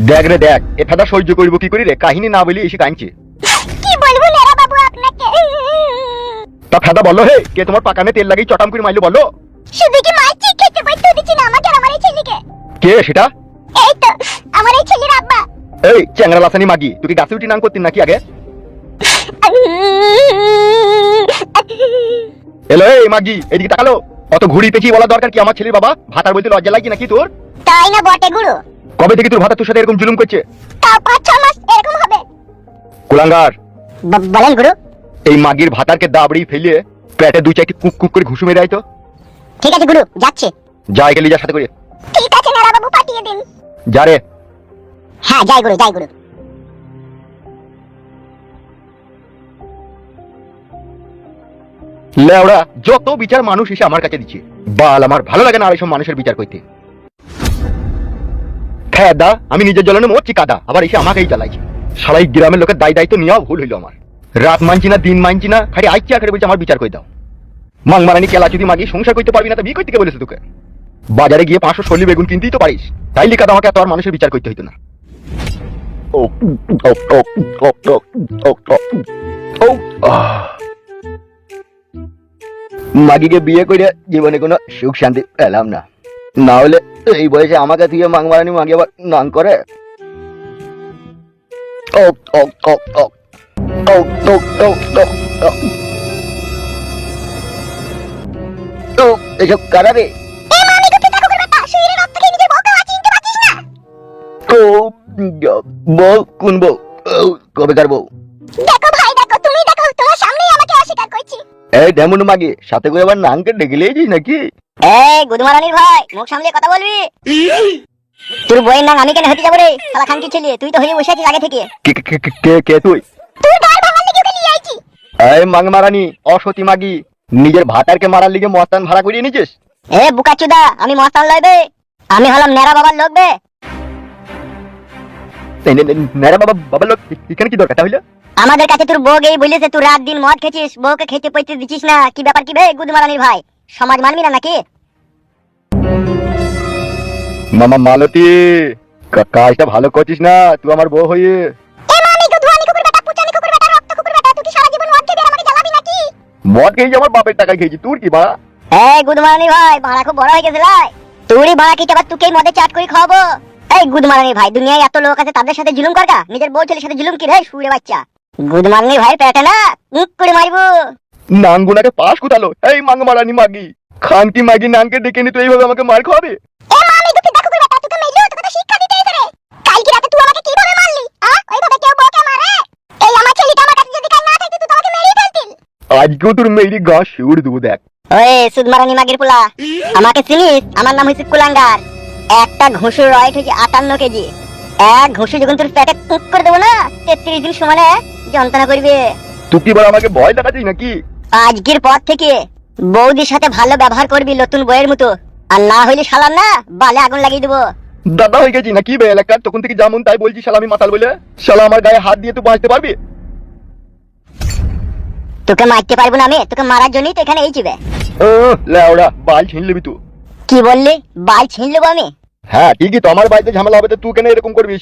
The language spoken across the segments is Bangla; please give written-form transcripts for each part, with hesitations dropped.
দেখ রে দেখ, এ ফেদা সহ্য করবো কি করি রে? কাহিনী না বলি এসে কাঁদছে। কি বলবো নেরা বাবু আপনাকে? তা ফেদা বলো, হে কে তোমার পাকানে তেল লাগিয়ে চটাম করে মাইলো বলো? শুধু কি মারছি, খেতে পাইতে দিচ্ছি না আমাকে আর আমার এই ছেলেকে। কে সেটা? এই তো আমার এই ছেলের আব্বা। এই চ্যাংরা লাসানি মাগি, তুই কি গাছে উঠি নাম করতিস নাকি আগে? এলো এই মাগি, এদিকে তাকালো। অত ঘুরি পেঁচিয়ে বলা দরকার কি? আমার ছেলের বাবা ভাতার বলতে লজ্জা লাগে নাকি তোর? তাই না বটে গুরু। কবে থেকে তোর ভাতা তোর সাথে এরকম জুলুম করছে? তাও 5-6 মাস এরকম হবে। কুলাঙ্গার, বলেন গুরু। এই মাগির ভাতারকে দাবড়ি ফেলিয়ে পেটে দুই চারটি কুক কুক করে ঘুষু মেরে আয় তো। ঠিক আছে গুরু, যাচ্ছে। যা একে লিজার সাথে করে। ঠিক আছে নেরা বাবু, পাঠিয়ে দিন। যা রে। হ্যাঁ যাই গুরু, যাই গুরু। লেওড়া যত বিচার মানুষ এসে আমার কাছে দিচ্ছে, বাল আমার ভালো লাগে না আর এইসব মানুষের বিচার করতে। দা আমি নিজের জ্বলনে মরছি কাদা, আবার এসে আমাকেই জ্বালাইছে। সারাই গ্রামের লোকের দায় দায়িত্ব নেওয়া ভুল হইলো আমার। রাত মানছি না, দিন মানছি না, খালি আইচি আখেরে বলছে আমার বিচার করে দাও। মাং মারানি কেলা যদি মাগি সংসার করতে পারবি না তো বিয়ে করতে কে বলেছে তোকে? বাজারে গিয়ে 500 সল্লি বেগুন কিনতেই তো পারিস, তাইলে কাদা আমাকে এত আর মানুষের বিচার করতে হইতো না। মাগিকে বিয়ে করে জীবনে কোনো সুখ শান্তি পেলাম না। না হলে এই বয়সে আমাকে দিয়ে মাং মারানি মাগি আবার নাং করে। এসব কারা রে? বউ কোন বউ? কবেকার বউ? দেখো ভাই দেখো, তুমি দেখো, তোমার সামনেই আমাকে অস্বীকার করছি। এই ডেমন মাগি, সাথে করে আবার নাংকে ডেকে লিয়েছিস নাকি? এই গুদমারানির ভাই, মুখ সামলে কথা বলবি। তোর বইয়ের নাম আমি কেন হতে যাবো রে? শালা খানকি ছেলে, তুই তো হয়ে বসে আছিস আগে থেকে। কে তুই? তুই গাল ভাঙার লাগি ওকে নিয়ে আইছি। এই মাং মারানি অসতী মাগি, নিজের ভাতারকে মারার লিগে মস্তান ভাড়া করিয়ে নিছিস? এ বুকাচুদা, আমি মস্তান লইবে? আমি হলাম নেরা বাবার লোক বে। নেরা বাবা লোক এখানে কি দরকারটা হইলো? আমাদের কাছে তোর বউ গেই বলেছে তুই রাত দিন মদ খেছিস, বউকে খেতে পইতে দিছিস না। কি ব্যাপার কি বে গুদমারানির ভাই? সমাজ মানবি না নাকি? মামা মালতী, কাজটা ভালো করছিস না তুই আমার বউ হয়ে। এ মামি গুদমানি কুকুর বেটা, পুচানি কুকুর বেটা, রক্ত কুকুর বেটা, তুই কি সারা জীবন মদ খেয়ে আমাকে জ্বালাবি নাকি? মদ খেয়েছি, আমার বাপের টাকা খেয়েছি, তোর কি বাড়া? এই গুদমারানি ভাই, ভাড়া খুব বড় হয়ে গেছে লাই। তোরই ভাড়া কি আবার তোকেই মদে চাট করে খাওয়াবো? এই গুদমারানি ভাই, দুনিয়ায় এত লোক আছে, তাদের সাথে জুলুম করগা? নিজের বউ ছেলের সাথে জুলুম কি রে শুয়ে বাচ্চা? গুদমারানি ভাই পেটে না মুখ করে মারবো। নাঙ্গুনাকে পাশ কুতালো। এই মাং মারানি মাগি, খানকি মাগি নাংকে ডেকে নি তুই এইভাবে আমাকে মার খাওয়াবে? এ মামি দুটি দেখো করে বেটা, তোকে মেইলো, তোকে তো শিক্ষা দিতে এসে রে। কালকে রাতে তুই আমাকে কিভাবে মারলি? ওইভাবে কেউ বউকে মারে? এই আমার ছেলেটা আমার কাছে যদি কাল না থাকতো তুই তো আমাকে মেরেই ফেলতিল। আজকেও তোর মেয়েরই গা শিউর দেবো দেখ। ওই সুদমারানি মাগির পোলা, আমাকে চিনিস? আমার নাম হইছে কুলাঙ্গার। একটা ঘুষুর রয়েট হইছে 58 কেজি। এক ঘুষু যখন তোর পেটে কুক করে দেবো না, 33 দিন সমানে যন্ত্রণা করবে। তুই কি বল আমাকে ভয় দেখাচ্ছিস নাকি? আজকের পর থেকে বৌদির সাথে ভালো ব্যবহার করবি নতুন বইয়ের মতো, আর না হইলে শালার না বালে আগুন লাগিয়ে দেবো। দাদা হয়ে গেছি নাকি বে এলাকার? তখন থেকে যেমন তাই বলছি শালা আমি মাতাল বলে। শালা আমার গায়ে হাত দিয়ে তুই বাঁচতে পারবি? তোকে মারতে পারবো না আমি, তোকে মারার জন্যই তো এখানে এইছিবে। লেওড়া বাল ছিন লিবি তুই। কি বললি? বাল ছিন নেবো আমি? হ্যাঁ ঠিকই তো, আমার বাড়িতে ঝামেলা হবে তো তুই কেন এরকম করবি?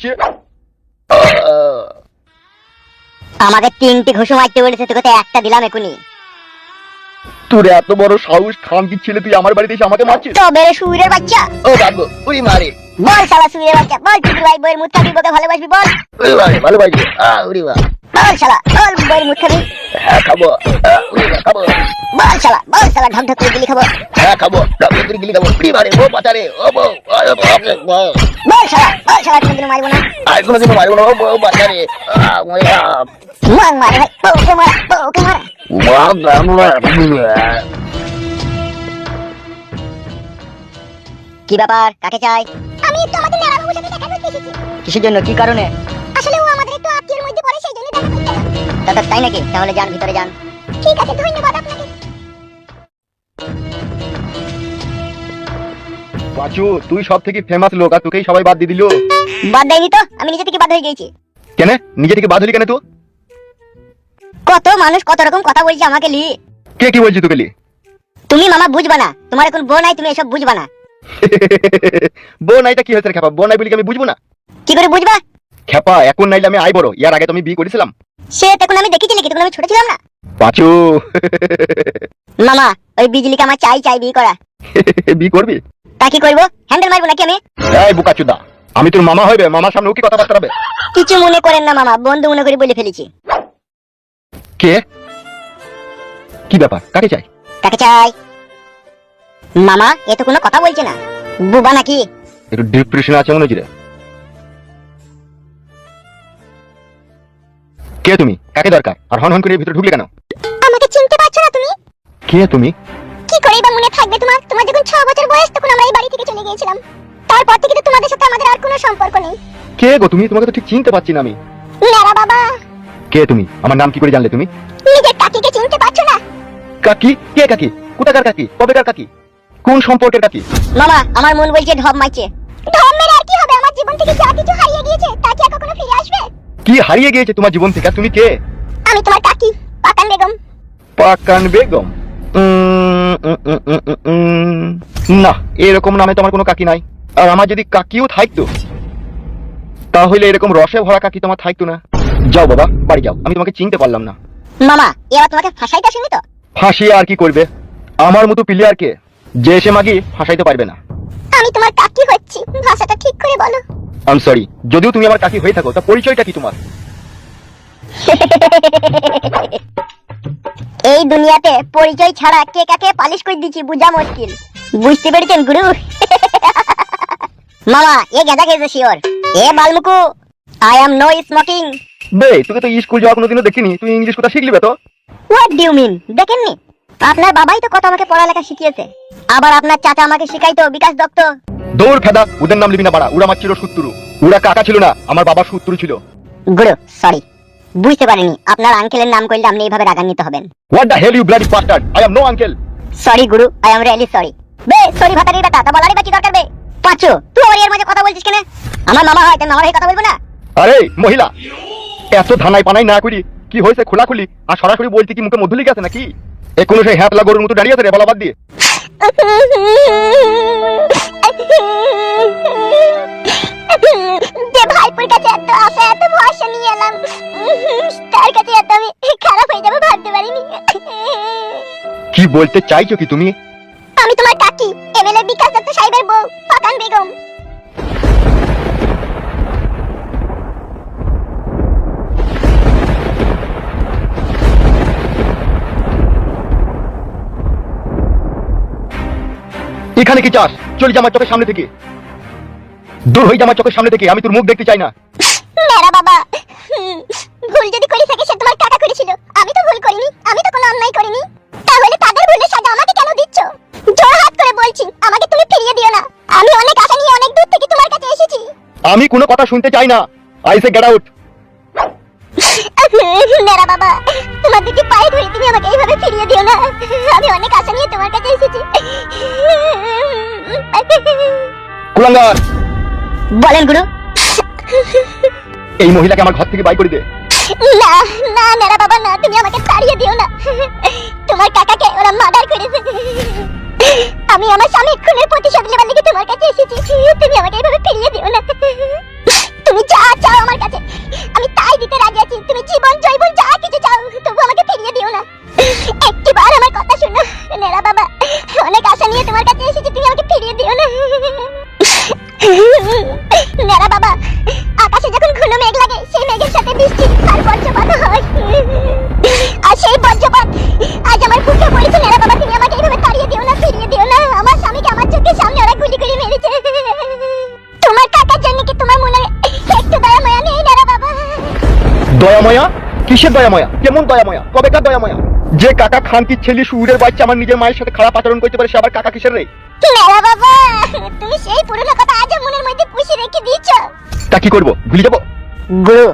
আমাকে 3টি ঘুষু মারতে বলেছে, তোকে তো একটা দিলাম এখনই। তোর এত বড় সাহস, খানকি ছেলে, তুই আমার বাড়িতে এসে আমাকে মারছিস? তো বেরে শুইরের বাচ্চা। ও বাবু উড়ি মারে। বল শালা শুইরের বাচ্চা, বল তুই ভাই বইয়ের মুখ খাবি, বউকে ভালোবাসবি বল। উড়ি মারে ভালো বাজি। উড়ি মা। বল শালা, বল বইয়ের মুখ খাবি। হ্যাঁ খাবো। উড়ি মা খাবো। বল শালা, ঢক ঢক করে গিলি খাবো। হ্যাঁ খাবো, ডাবল করে গিলি খাবো। উড়ি মারে ও বাতারে ও বউ। বল শালা কোনদিন মারবো না। আর কোনোদিন মারবো না ও বউ বাতারে। মার মার ভাই, বউকে মার, বউকে মার। কি ব্যাপার, কাকে চাই? আমি একটু আমাদের নেড়া বাবুর সাথে দেখা করতে এসেছি। কিসের জন্য, কি কারণে? আসলে ও আমাদের একটু আত্মীয়ের মধ্যে পড়ে, সেই জন্য দেখা করতে এলাম। দাদা তাই নাকি? তাহলে যান, ভিতরে যান। ঠিক আছে, ধন্যবাদ আপনাকে। পাঁচু তুই সব থেকে ফেমাস লোক, আর তোকেই সবাই বাদ দিয়ে দিল। বাদ দেয়নি তো, আমি নিজে থেকে বাদ হয়ে গেছি। কেন নিজে থেকে বাদ হলি কেন তুই? কত মানুষ কত রকম কথা বলছে আমাকে লি। কে কি বলছি তোকে লি? তুমি মামা বুঝবা না, তোমার এখন বউ নাই, তুমি এসব বুঝবা না। বউ নাইটা কি হয়েছে রে খেপা? বউ নাই বলি কি আমি বুঝবো না? কি করে বুঝবা? খেপা এখন নাইলে আমি আই বড়, ইয়ার আগে তুমি বিয়ে করেছিলাম। সে তখন আমি দেখেছি নাকি, তখন আমি ছোট ছিলাম না। পাঁচু। মামা ওই বিজলিকে আমার চাই চাই বিয়ে করা। বিয়ে করবি? তা কি করবো, হ্যান্ডেল মারবো নাকি আমি? এই বুকাচুদা, আমি তোর মামা হইবে, মামার সামনে কি কথাবার্তা হবে? কিছু মনে করেন না মামা, বন্ধু মনে করে বলে ফেলেছি। কে? কি ব্যাপার, কাকে চাই? কাকে চাই? মামা এ তো কোনো কথা বলছে না, বুবা নাকি? একটু ডিপ্রেশন আছে মনে হচ্ছে রে। কে তুমি? কাকে দরকার? আর হন হন করে ভিতরে ঢুকলে কেন? আমাকে চিনতে পারছো না তুমি? কে তুমি? কি করেই বা মনে থাকবে তোমার? তোমার যখন 6 বছর বয়স তখন আমরা এই বাড়ি থেকে চলে গিয়েছিলাম। তারপর থেকে তো তোমাদের সাথে আমাদের আর কোনো সম্পর্ক নেই। কে গো তুমি? তোমাকে তো ঠিক চিনতে পারছি না আমি। মেরা বাবা। কে তুমি? আমার নাম কি করে জানলে তুমি? নিজের কাকিকে চিনতে পারছো না? কাকি? কে কাকি? কোথাকার কাকি? কবেকার কাকি? কোন সম্পর্কের কাকি? মামা আমার মন বলছে ঢপ মারছে। ঢপ মেরে আর কি হবে? আমার জীবন থেকে যা কিছু হারিয়ে গিয়েছে তা কি আর কখনো ফিরে আসবে? কি হারিয়ে গিয়েছে তোমার জীবন থেকে? আর তুমি কে? আমি তোমার কাকি, পাকান বেগম। পাকান বেগম? না, এরকম নামে তোমার কোনো কাকি নাই। আর আমার যদি কাকিও থাকতো তাহলে এরকম রসে ভরা কাকি তোমার থাকতো না। যাও বাবা, বাড়ি যাও, আমি তোমাকে চিনতে পারলাম না। মামা এবার তোমাকে ফাঁসাইতে আসেনি তো? ফাঁসিয়ে আর কি করবে? আমার মতো প্লেয়ারকে যে এসে মাগি ফাঁসাইতে পারবে না। আমি তোমার কাকি হচ্ছি, ভাষাটা ঠিক করে বলো। আই এম সরি, যদিও তুমি আমার কাকি হয়ে থাকো, তা পরিচয়টা কি তোমার? এই দুনিয়াতে পরিচয় ছাড়া কে কাকে পালিশ করে দিচ্ছি বুঝা মুশকিল। বুঝতে পেরেছেন গুরু? মামা এ গাঁজা খেয়েছে শিওর। এ বালমুকু, আই অ্যাম নো স্মোকিং। বে, তোকে তো স্কুল যাওয়া কোনোদিনও দেখিনি, তুই ইংলিশ কথা শিখলি বে তো? What do you mean? দেখেননি আপনার বাবাই তো কত আমাকে পড়ালেখা শিখিয়েছে। আবার আপনার চাচা আমাকে শিখাইতো বিকাশ দত্ত। দৌড় ফেদা, ওদের নাম লিবি না বাড়া। ওরা আমার ছিল শত্রু। ওরা কাকা ছিল না, আমার বাবার শত্রু ছিল। গুরু সরি, বুঝতে পারিনি আপনার আঙ্কেলের নাম করলে আপনি এইভাবে রাগান্বিত হবেন। What the hell you bloody bastard, I am no uncle. Sorry guru, I am really sorry. বে সরি ভাতারির বেটা, তা বলারই বাকি দরকার বে। পাঁচু তুই ওর এর মাঝে কথা বলছিস কেন? আমার মামা হয়, তাই মামার হয়ে কথা বলবো না? আরে মহিলা, এত ধানাই পানাই না করি, কি হয়েছে খোলাখুলি আর সরাসরি বলতে কি মুখে মধু লেগে আছে নাকি? এখনো সেই হ্যাপলা গরুর মতো দাঁড়িয়ে আছে রে, বলা বাদ দিয়ে। যে ভাইপুর কাছে এত আশা এত ভরসা নিয়ে এলাম, তার কাছে এত আমি খারাপ হয়ে যাবো ভাবতে পারিনি। কি বলতে চাইছো কি তুমি? আমি তোমার কাকি, এমএলএ বিকাশ দত্ত সাহেবের বউ পাকান বেগম। এখানে কি চাস? চলে যা আমার চোখের সামনে থেকে, দূর হয়ে যা আমার চোখের সামনে থেকে, আমি তোর মুখ দেখতে চাই না। মেরা বাবা, ভুল যদি করে থাকে সে তোমার কাকা করেছিল, আমি তো ভুল করিনি, আমি তো কোনো অন্যায় করিনি। তাহলে তাদের ভুলের সাজা আমাকে কেন দিচ্ছ? জোর হাত করে বলছি আমাকে তুমি ফিরিয়ে দিও না। আমি অনেক আশা নিয়ে অনেক দূর থেকে তোমার কাছে এসেছি। আমি কোনো কথা শুনতে চাই না, আই সে গেট আউট। মেরা বাবা, তোমার দুটি পায়ে ধরে তুমি আমাকে এইভাবে ফিরিয়ে দিও না। আমি অনেক আশা নিয়ে তোমার কাছে এসেছি। কুলাঙ্গার, বলেন গুরু। এই মহিলাকে আমার ঘর থেকে বাই করে দে। না না মেরা বাবা না, তুমি আমাকে তাড়িয়ে দিও না। তোমার কাকাকে ওরা মার্ডার করেছে। আমি আমার স্বামীর খুনের প্রতিশোধ নেবার লিগে তোমার কাছে এসেছি, তুমি আমাকে এইভাবে ফিরিয়ে দিও না। তুমি যা চাও আমার কাছে আমি তাই দিতে রাজি আছি। তুমি জীবন জৈবন যা কিছু চাও, তবু আমাকে ফিরিয়ে দিও না। একটিবার আমার কথা শোনো মেরা বাবা, অনেক আশা নিয়ে তোমার কাছে এসেছি, তুমি আমাকে ফিরিয়ে দিও না। মেরা বাবা, আকাশে যখন ঘন মেঘ লাগে সেই মেঘের সাথে বৃষ্টি আর বজ্রপাত হয়, আর সেই বজ্রপাত আজ আমার বুকে পড়েছে। মেরা বাবা, তুমি আমাকে এইভাবে তাড়িয়ে দিও না, ফিরিয়ে দিও না। আমার স্বামীকে আমার চোখের সামনে ওরা গুলি করে মেরেছে। তোমার কাকার জন্য কি তোমার মনে একটু দয়া মায়া নেই মেরা বাবা? দয়াময়া? কিসের দয়াময়া? কেমন দয়াময়া? কবেকার দয়াময়া? যে কাকা খানকির ছেলে সুরের বাচ্চা আমার নিজের মায়ের সাথে খারাপ আচরণ করতে পারে, সে আবার কাকা কিসের রে? মেরা বাবা, তুমি সেই পুরনো কথা আজ মনের মধ্যে পুষে রেখে দিয়েছো। তা কি করবো, ভুলে যাবো? গুরু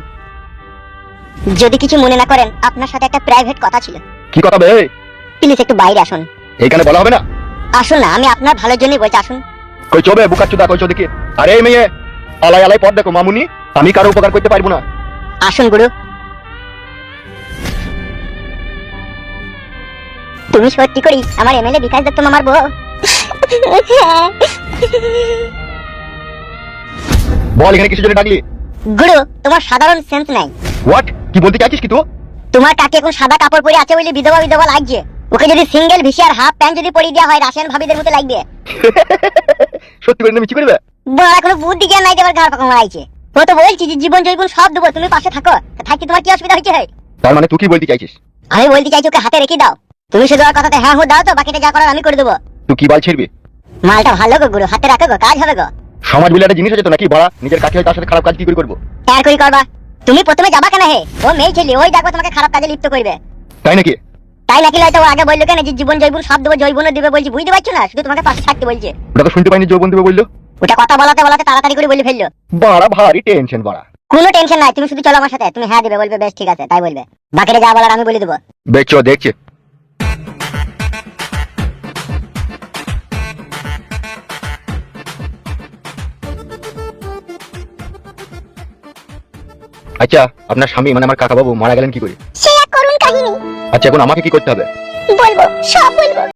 যদি কিছু মনে না করেন, আপনার সাথে একটা প্রাইভেট কথা ছিল। কি কথা বে? প্লিজ একটু বাইরে আসুন। এইখানে বলা হবে না। আসুন না, আমি আপনার ভালোর জন্যই বলছি, আসুন। কই চবে বুকাচুদা, কই চো দেখি। আরে এই মেয়ে, আলাই আলাই পথ দেখো মামুনি, আমি কারো উপকার করতে পারবো না। আসুন গুরু। তুমি সত্যি করি আমার এমএলএ বিকাশ দত্ত মামার বউ? বল এখানে কিসের জন্য ডাকলি? গুরু, তোমার সাধারণ সেন্স নাই। হোয়াট? কি বলতে চাইছিস কি তুই? তোমার কাকে এখন সাদা কাপড় পরে আছে বলে বিধবা বিধবা লাগছে। ওকে যদি সিঙ্গেল ভিসি আর হাফ প্যান্ট যদি পরিয়ে দেওয়া হয় রাশিয়ান ভাবিদের মতো লাগবে। সত্যি করে মিছি করবে? বড় কোনো বুদ্ধি জ্ঞান নাই, দেবার ঘাড় পাকা মারাইছে। ও তো বলছি যে জীবন জৈবন সব দেবো, তুমি পাশে থাকো। থাকি তোমার কি অসুবিধা হচ্ছে? তার মানে তুই কি বলতে চাইছিস? আমি বলতে চাইছি ওকে হাতে রেখে দাও। তুমি শুধু আর কথাতে হ্যাঁ হো দাও, তো বাকিটা যা করার আমি করে দেবো। তুই কি বাল ছিড়বি? মালটা ভালো গো গুরু, হাতে রাখো গো, কাজ হবে গো। সমাজ বলে একটা জিনিস আছে তো নাকি বড়া? নিজের কাকে হয় তার সাথে খারাপ কাজ কি করে করবো? আর কই করবা? তুমি প্রথমে যাবা কেন হে? ও মেয়ে ছেলে, ওই দেখো তোমাকে খারাপ কাজে লিপ্ত করবে। তাই নাকি? তাই নাকি হয়তো ও আগে বললো কেন যে জীবন জৈবন সব দেবো, জৈবনও দিবে বলছি, বুঝতে পারছো না? শুধু তোমাকে পাশে থাকতে বলছে। ওটা তো শুনতে পাইনি যৌবন দেবে বললো। ওটা কথা বলাতে বলাতে তাড়াতাড়ি করে বলে ফেললো। বাড়া ভারী টেনশন বাড়া। কোনো টেনশন নাই, তুমি শুধু চলো আমার সাথে। তুমি হ্যাঁ দিবে, বলবে বেশ ঠিক আছে তাই বলবে। বাকিটা যা বলার আমি বলে দেবো। বেচ দেখছে। আচ্ছা, আপনার স্বামী মানে আমার কাকা বাবু মারা গেলেন কি করে? সে এক করুণ কাহিনী। আচ্ছা, এখন আমাকে কি করতে হবে? বলবো, সব বলবো।